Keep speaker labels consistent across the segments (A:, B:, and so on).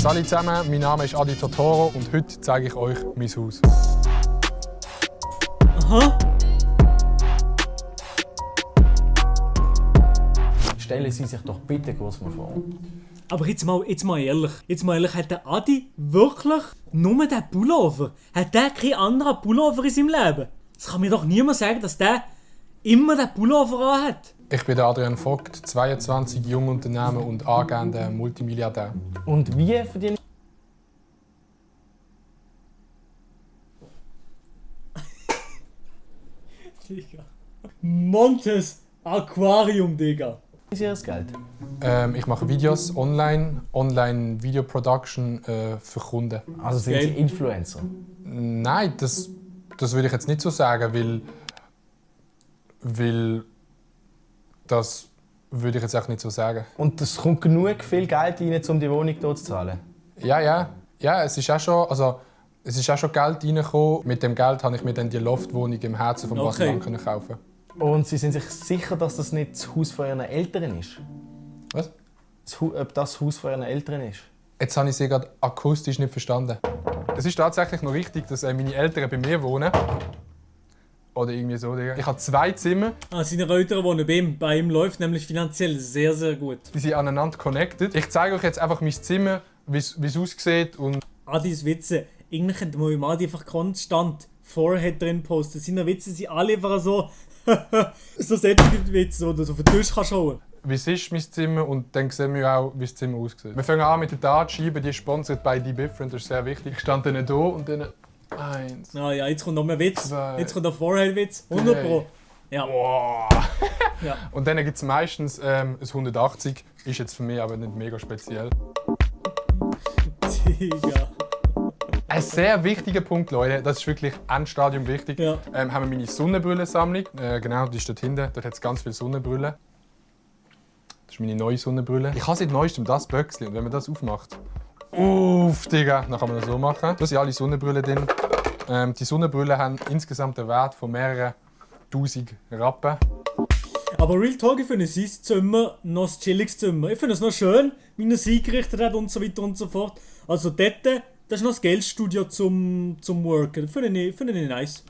A: Salut zusammen, mein Name ist Adi Totoro und heute zeige ich euch mein Haus.
B: Aha.
C: Stellen Sie sich doch bitte kurz mal vor.
B: Aber jetzt mal ehrlich, hat der Adi wirklich nur den Pullover? Hat der keinen anderen Pullover in seinem Leben? Es kann mir doch niemand sagen, dass der immer den Pullover anhat.
A: Ich bin Adrian Vogt, 22, Jungunternehmer und angehender Multimilliardär.
C: Und wie verdienen
B: Digga. Montes Aquarium, Digga.
C: Sie Ihr Geld?
A: Ich mache Videos online Video-Production für Kunden.
C: Also sind
B: Geil.
C: Sie Influencer?
A: Nein, das würde ich jetzt nicht so sagen, weil das würde ich jetzt auch nicht so sagen.
C: Und es kommt genug viel Geld rein, um die Wohnung hier zu zahlen?
A: Ja, es ist auch schon Geld reingekommen. Mit dem Geld habe ich mir dann die Loftwohnung im Herzen von
B: Okay.
A: Basel kaufen.
C: Und Sie sind sich sicher, dass das nicht das Haus von Ihren Eltern ist?
A: Was?
C: Ob das Haus von Ihren Eltern ist?
A: Jetzt habe ich sie gerade akustisch nicht verstanden. Es ist tatsächlich noch richtig, dass meine Eltern bei mir wohnen. Oder irgendwie so, Digga. Ich habe 2 Zimmer,
B: Seine Eltern wohnen bei ihm. Bei ihm läuft nämlich finanziell sehr, sehr gut.
A: die sind aneinander connected. Ich zeige euch jetzt einfach mein Zimmer, wie es aussieht. Und
B: Adis Witze. Eigentlich könnte man im Adi einfach konstant Forehead drin posten. Seine Witze sind alle einfach so... so solche Witze, die du so auf den Tisch kannst holen.
A: wie es ist, mein Zimmer. Und dann sehen wir auch, wie das Zimmer aussieht. Wir fangen an mit der Dartscheibe, die ist sponsert bei Die Different, das ist sehr wichtig. Ich stand dann hier und dann 1.
B: Ah ja, jetzt kommt noch mehr Witz.
A: 2.
B: Jetzt kommt der Forehead-Witz. 100 Pro. Ja.
A: Wow.
B: Ja.
A: Und dann gibt es meistens ein 180, ist jetzt für mich aber nicht mega speziell.
B: Digga.
A: Ein sehr wichtiger Punkt, Leute, das ist wirklich Endstadium wichtig.
B: Ja.
A: Haben wir meine Sonnenbrillensammlung. Genau, die ist dort hinten. Dort hat es ganz viele Sonnenbrillen. Das ist meine neue Sonnenbrille. Ich habe seit neuestem das Böckchen. Und wenn man das aufmacht, uff, Digga, dann kann man das so machen. Da sind alle Sonnenbrillen drin. Die Sonnenbrillen haben insgesamt einen Wert von mehreren 1000 Rappen.
B: Aber Real Talk, ich finde sein Zimmer noch ein chilliges Zimmer. Ich finde es noch schön, wie er es eingerichtet hat und so weiter und so fort. Also dort, das ist noch das Geldstudio zum Worken. Finde ich nice.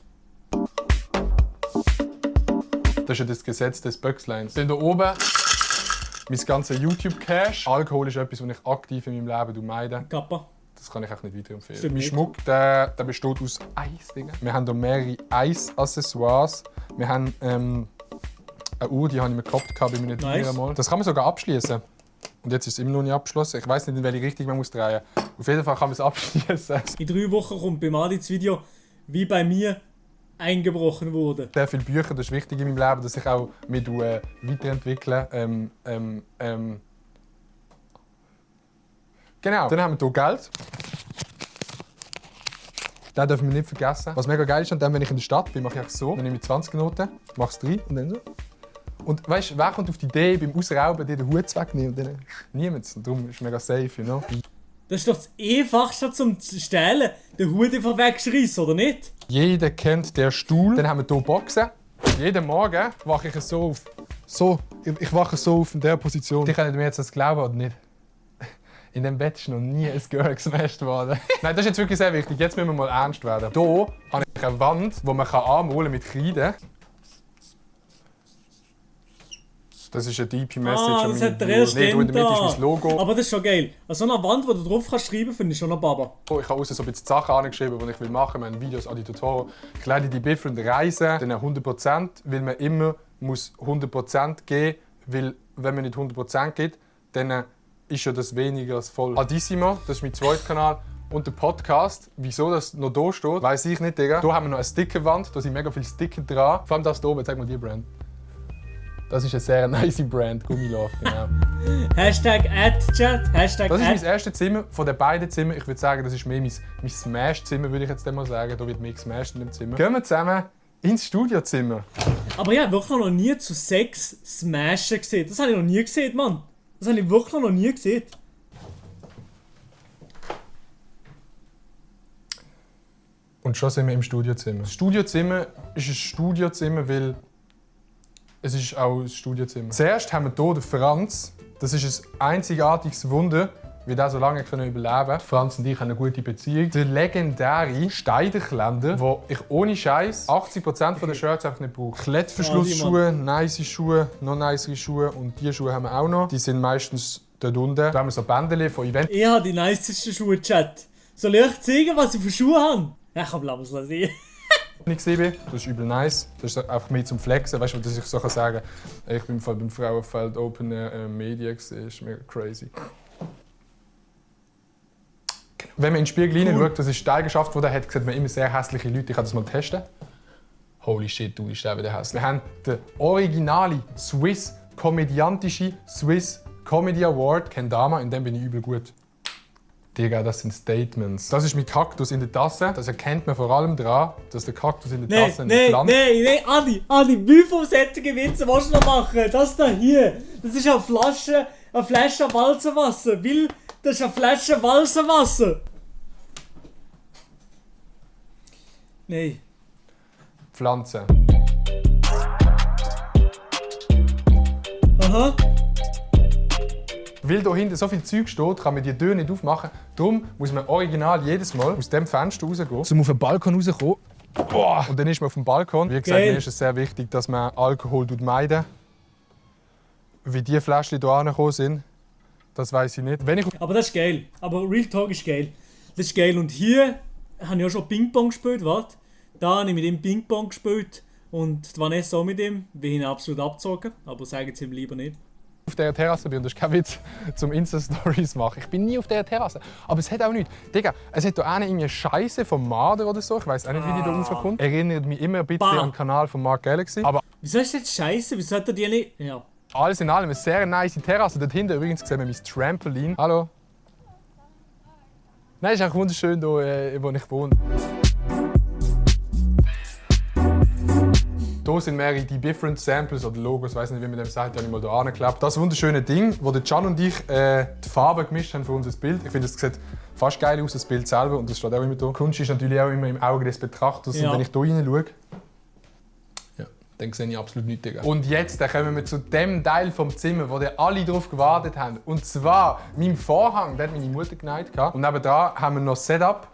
A: Das ist ja das Gesetz des Böckleins. Dann hier oben mein ganzer YouTube-Cash. Alkohol ist etwas, was ich aktiv in meinem Leben meide.
B: Kappa.
A: Das kann ich auch nicht weiterempfehlen.
B: Stimmt
A: Mein
B: nicht.
A: Schmuck der besteht aus Eis. Digga. Wir haben hier mehrere Eis-Accessoires. Wir haben eine Uhr, die habe ich mir gekauft bei meinem
B: Nice.
A: Mal. Das kann man sogar abschließen. Und jetzt ist es immer noch nicht abgeschlossen. Ich weiß nicht, in welche Richtung man muss drehen muss. Auf jeden Fall kann man es abschließen.
B: In 3 Wochen kommt bei Adi das Video, wie bei mir eingebrochen wurde.
A: Sehr viele Bücher, das ist wichtig in meinem Leben, dass ich auch mich weiterentwickle. Genau. Dann haben wir hier Geld. Den dürfen wir nicht vergessen. Was mega geil ist, wenn ich in der Stadt bin, mache ich einfach so. Dann nehme ich 20 Noten, mache es 3 und dann so. Und weißt du, wer kommt auf die Idee, beim Ausrauben dir den Hut wegzunehmen? Und dann niemand. Und darum ist es mega safe, you know?
B: Das ist doch das Einfachste zum Stehlen, den Hut einfach wegschreissen, oder nicht?
A: Jeder kennt den Stuhl. Dann haben wir hier Boxen. Jeden Morgen wache ich so auf. So, ich wache so auf in dieser Position. Die können mir jetzt das glauben oder nicht. In diesem Bett ist noch nie ein Girl gesmashed worden. Nein, das ist jetzt wirklich sehr wichtig. Jetzt müssen wir mal ernst werden. Hier habe ich eine Wand, die man anmalen mit Kreide. Das ist eine DP-Message
B: das hat der erste
A: Nein, in der Mitte ist
B: da.
A: mein Logo.
B: Aber das ist schon geil. An so einer Wand, wo du drauf kannst schreiben, finde ich schon noch Baba.
A: Ich habe außen so ein bisschen Sachen angeschrieben, die ich machen will. Wir haben Videos Adi Totoro. Ich leite die different Reisen, dann 100%, weil man immer muss 100% geben muss. Weil wenn man nicht 100% gibt, dann ist ja das weniger als voll. Adissimo, das ist mein zweiter Kanal. Und der Podcast, wieso das noch hier steht, weiss ich nicht, Digga. Hier haben wir noch eine Stickerwand, da sind mega viele Sticker dran. Vor allem das hier oben, zeig mal die Brand. Das ist eine sehr nice Brand, Gummilove, genau.
B: Hashtag #Chat, Hashtag
A: Das ist mein erstes Zimmer von den beiden Zimmern. Ich würde sagen, das ist mehr mein Smash-Zimmer, würde ich jetzt mal sagen. Da wird mehr gesmashed in dem Zimmer. Gehen wir zusammen ins Studiozimmer.
B: Aber ich habe wirklich noch nie zu Sex smashen gesehen. Das habe ich noch nie gesehen, Mann. Das habe ich wirklich noch nie gesehen.
A: Und schon sind wir im Studiozimmer. Das Studiozimmer ist ein Studiozimmer, weil es ist auch ein Studiozimmer. Zuerst haben wir hier den Franz. Das ist ein einzigartiges Wunder. wie der so lange überleben konnte. Franz und ich haben eine gute Beziehung. Der legendäre Steiderkländer, wo ich ohne Scheiß 80% der Shirts einfach nicht brauche. Klettverschlussschuhe, nice Schuhe, noch nicere Schuhe und diese Schuhe haben wir auch noch. Die sind meistens dort unten. Da haben wir so Bändchen von Events.
B: Ich habe die nicesten Schuhe, Chat. Soll ich euch zeigen, was ich für Schuhe habe? Ja, komm, lass es sehen.
A: Das ist übel nice. Das ist einfach mehr zum Flexen. Weißt du, dass ich so sagen kann, ich bin beim Frauenfeld Open Media, das ist mega crazy. Wenn man in den Spiegel hineinschaut, das ist die Eigenschaft, die er hat, sieht man immer sehr hässliche Leute. Ich kann das mal testen. Holy shit, du bist wieder hässlich. Wir haben den originalen Swiss komödiantische Swiss Comedy Award Kendama, in dem bin ich übel gut. Digga, das sind Statements. Das ist mein Kaktus in der Tasse. Das erkennt man vor allem daran, dass der Kaktus in der Tasse nicht pflanzt.
B: Nein, Adi, wie viele sättige Witze willst du noch machen? Das da hier, das ist eine Flasche Walzenwasser. Weil, das ist eine Flasche Walzenwasser. Nein.
A: Pflanze.
B: Aha.
A: Weil da hinten so viel Zeug steht, kann man die Tür nicht aufmachen. Darum muss man original jedes Mal aus dem Fenster rausgehen, um auf den Balkon rauszukommen. Boah. Und dann ist man auf dem Balkon. Wie gesagt, mir ist es sehr wichtig, dass man Alkohol meiden. Wie die Fläschchen hier angekommen sind, das weiß ich nicht.
B: Aber das ist geil. Aber Real Talk ist geil. Das ist geil. Und hier habe ich auch schon Ping-Pong gespielt. Warte. Da habe ich mit ihm Ping-Pong gespielt. Und die Vanessa auch mit ihm. Wir haben ihn absolut abgezogen. Aber sagen es ihm lieber nicht.
A: Auf dieser Terrasse bin und das ist kein Witz zum Insta-Stories machen. Ich bin nie auf dieser Terrasse. Aber es hat auch nichts. Digga, es hat hier eine irgendwie Scheiße vom Marder oder so. Ich weiß auch nicht, wie die da rauskommt. Erinnert mich immer ein bisschen an den Kanal von Mark Galaxy. Aber
B: wieso ist das scheiße? Wieso hat er die nicht? Ja.
A: Alles in allem eine sehr nice Terrasse. Dort hinten übrigens sehen wir mein Trampolin. Hallo. Nein, es ist auch wunderschön hier, wo ich wohne. Hier sind mehrere die Different Samples oder Logos, ich weiß nicht, wie man dem sagt, die habe ich mal hier angeklebt. Das wunderschöne Ding, wo der Can und ich die Farben gemischt haben für unser Bild. Ich finde, es sieht fast geil aus, das Bild selber, und das steht auch immer da. Kunst ist natürlich auch immer im Auge des Betrachters. Ja. Und wenn ich hier reinschaue, ja, dann sehe ich absolut nichts. Digga. Und jetzt kommen wir zu dem Teil vom Zimmer, wo alle darauf gewartet haben. Und zwar meinem Vorhang, den hat meine Mutter geneigt. Und nebenan haben wir noch Setup.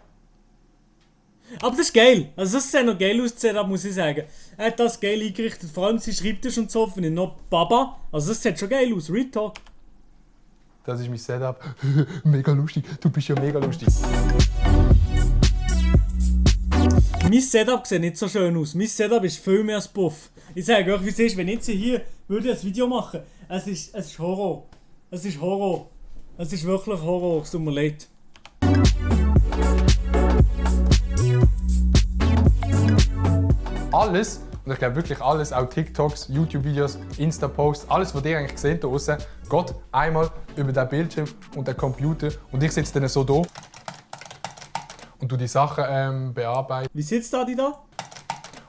B: Aber das ist geil. Also das sieht noch geil aus, das Setup, muss ich sagen. Er hat das geil eingerichtet, vor allem sein Schreibtisch und so, finde ich noch Baba. Also das sieht schon geil aus, Real Talk.
A: Das ist mein Setup. Mega lustig, du bist ja mega lustig.
B: Mein Setup sieht nicht so schön aus. Mein Setup ist viel mehr als Buff. Ich sage euch, wie es ist, wenn ich jetzt hier würde ein Video machen, es ist Horror. Es ist Horror. Es ist wirklich Horror, es tut mir leid.
A: Alles, und ich glaube wirklich alles, auch TikToks, YouTube-Videos, Insta-Posts, alles, was ihr eigentlich seht da draussen, geht einmal über den Bildschirm und den Computer und ich sitze dann so da und du die Sachen bearbeiten.
B: Wie sitzt da die da?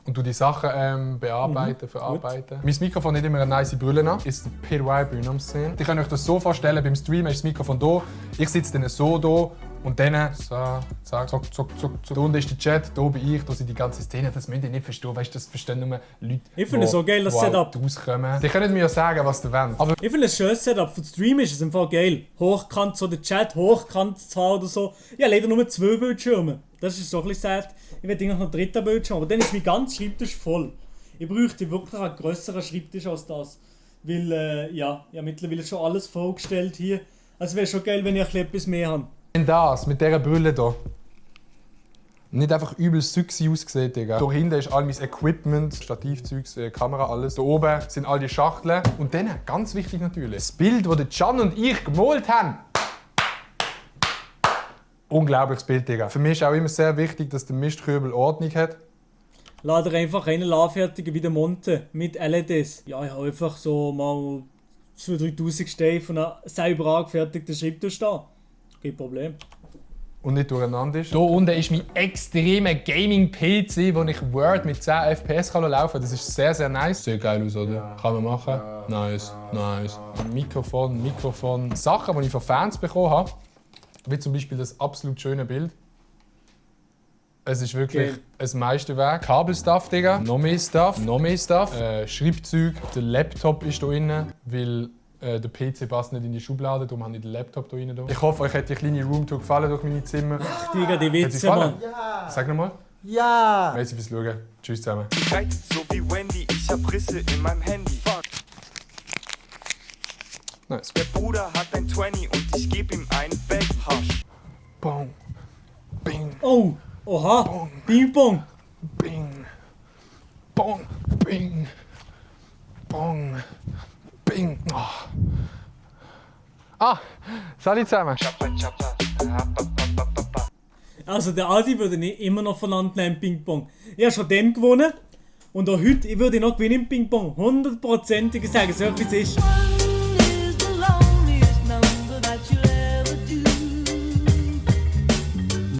A: Und du die Sachen bearbeiten, verarbeiten. Gut. Mein Mikrofon hat immer eine nice Brille an. Ist eine PY-Bühne am Sehen. Ich kann euch das so vorstellen, beim Streamen ist das Mikrofon hier. Ich sitze dann so da und dann so, zack, zack, zack, zack. Da unten ist der Chat, da bin ich, da sind die ganze Szene. Das müsst ihr nicht verstehen, weißt, das verstehen nur Leute,
B: ich finde es so geil, das Setup.
A: Rauskommen. Die können mir ja sagen, was sie wollen. Aber
B: ich finde es ein schönes Setup. Für den Stream ist es im Fall geil. Hochkant so der Chat, hochkant zu haben oder so. Ja, leider nur 2 Bildschirme. Das ist so ein bisschen sad. Ich will noch einen 3. Bildschirm, aber dann ist mein ganzer Schreibtisch voll. Ich bräuchte wirklich einen grösseren Schreibtisch als das. Weil, ja, mittlerweile schon alles vorgestellt hier. Also wäre schon geil, wenn ich etwas mehr habe.
A: Wenn das, mit dieser Brille hier, nicht einfach übel sexy aussieht, Digga. Da hinten ist all mein Equipment, Stativzeugs, Kamera, alles. Da oben sind all die Schachteln. Und dann, ganz wichtig natürlich, das Bild, das Can und ich gemalt haben. Unglaubliches Bild, Digga. Für mich ist auch immer sehr wichtig, dass der Mistkübel Ordnung hat.
B: Lade einfach einen anfertigen wie der Monte mit LEDs. Ja, ich habe einfach so mal 2'000-3'000 Steine von einem selber angefertigten Schreibtisch da. Kein Problem.
A: Und nicht durcheinander ist. Hier unten ist mein extremer Gaming-PC, wo ich Word mit 10 FPS laufen kann. Das ist sehr, sehr nice. Sieht geil aus, oder? Ja. Kann man machen. Ja. Nice, nice. Mikrofon. Sachen, die ich von Fans bekommen habe. Wie zum Beispiel das absolut schöne Bild. Es ist wirklich ein Meisterwerk. Kabelstuff, Digga. Noch mehr Stuff. Schreibzeug. Der Laptop ist hier drin, weil der PC passt nicht in die Schublade, darum habe ich den Laptop hier rein. Ich hoffe, euch hat die kleine Roomtour gefallen durch meine Zimmer.
B: Ach, Digga, die
A: Hat sie
B: Witze,
A: gefallen?
B: Mann.
C: Ja!
A: Sag nochmal.
C: Ja!
A: Merci fürs Schauen. Tschüss zusammen.
D: Reizt so wie Wendy, ich hab Risse in meinem Handy. Fuck.
A: Nice.
D: Der Bruder hat ein 20 und ich geb ihm einen Backhasch.
A: Bong. Bing.
B: Oh, oha, Ping-Pong.
A: Bing. Bong. Bing. Bong. Bing. Oh. Ah, salut zusammen.
B: Also der Adi würde ich immer noch vernannt im Ping-Pong. Ich habe schon den gewonnen und auch heute, ich würde noch gewinnen im Ping-Pong. 100%ig sagen, so wie es ist.